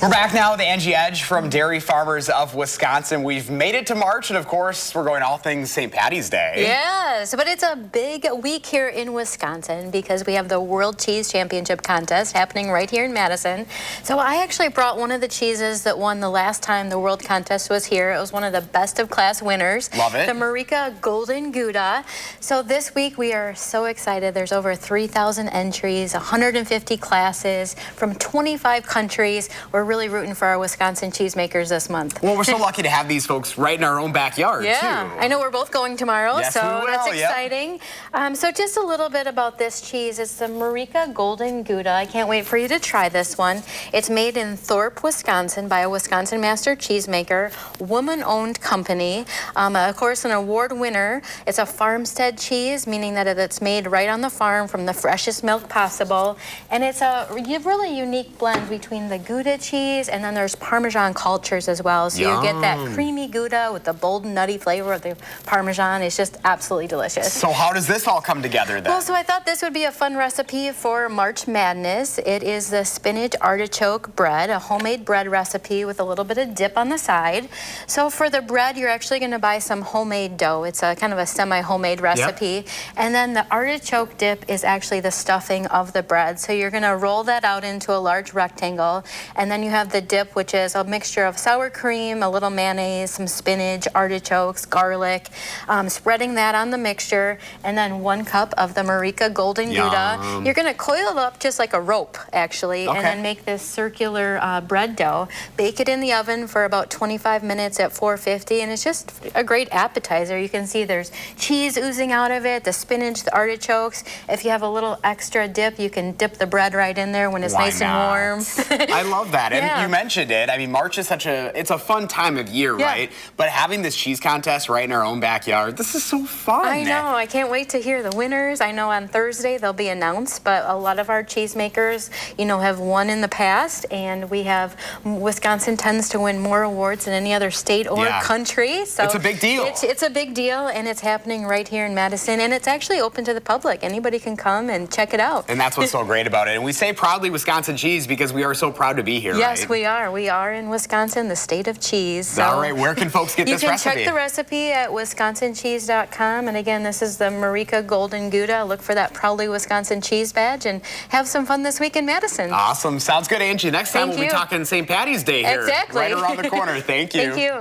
We're back now with Angie Edge from Dairy Farmers of Wisconsin. We've made it to March, and of course, we're going all things St. Patty's Day. Yes, but it's a big week here in Wisconsin because we have the World Cheese Championship contest happening right here in Madison. So I actually brought one of the cheeses that won the last time the World Contest was here. It was one of the best of class winners. Love it. The Marica Golden Gouda. So this week we are so excited. There's over 3,000 entries, 150 classes from 25 countries. We're really rooting for our Wisconsin cheesemakers this month. Well, we're so lucky to have these folks right in our own backyard, yeah, too. I know we're both going tomorrow, yes, so we will. that's exciting. Yep. So just a little bit about this cheese. It's the Marica Golden Gouda. I can't wait for you to try this one. It's made in Thorpe, Wisconsin by a Wisconsin master cheesemaker, woman-owned company. Of course, an award winner. It's a farmstead cheese, meaning that it's made right on the farm from the freshest milk possible. And it's a really unique blend between the Gouda cheese and then there's Parmesan cultures as well. So you get that creamy Gouda with the bold, nutty flavor of the Parmesan. It's just absolutely delicious. So how does this all come together then? Well, so I thought this would be a fun recipe for March Madness. It is the Spinach Artichoke bread, a homemade bread recipe with a little bit of dip on the side. So for the bread, you're actually going to buy some homemade dough. It's a kind of a semi-homemade recipe. Yep. And then the artichoke dip is actually the stuffing of the bread. So you're going to roll that out into a large rectangle, and then you have the dip, which is a mixture of sour cream, a little mayonnaise, some spinach, artichokes, garlic, spreading that on the mixture, and then 1 cup of the Marica Golden Gouda. You're going to coil it up just like a rope, actually, and then make this circular bread dough. Bake it in the oven for about 25 minutes at 450, and it's just a great appetizer. You can see there's cheese oozing out of it, the spinach, the artichokes. If you have a little extra dip, you can dip the bread right in there when it's nice and warm. I love that. And you mentioned it. I mean, March is it's a fun time of year, right? But having this cheese contest right in our own backyard, this is so fun. I know. I can't wait to hear the winners. I know on Thursday they'll be announced, but a lot of our cheesemakers, have won in the past, and we have Wisconsin tends to win more awards than any other state or country. So it's a big deal. It's a big deal, and it's happening right here in Madison, and it's actually open to the public. Anybody can come and check it out. And that's what's so great about it. And we say proudly Wisconsin cheese because we are so proud to be here, yes, right? we are. We are in Wisconsin, the state of cheese. So all right, where can folks get this recipe? You can check the recipe at wisconsincheese.com. And again, this is the Marica Golden Gouda. Look for that Proudly Wisconsin cheese badge and have some fun this week in Madison. Awesome. Sounds good, Angie. Next time we'll be talking St. Patty's Day here. Exactly. Right around the corner. Thank you. Thank you.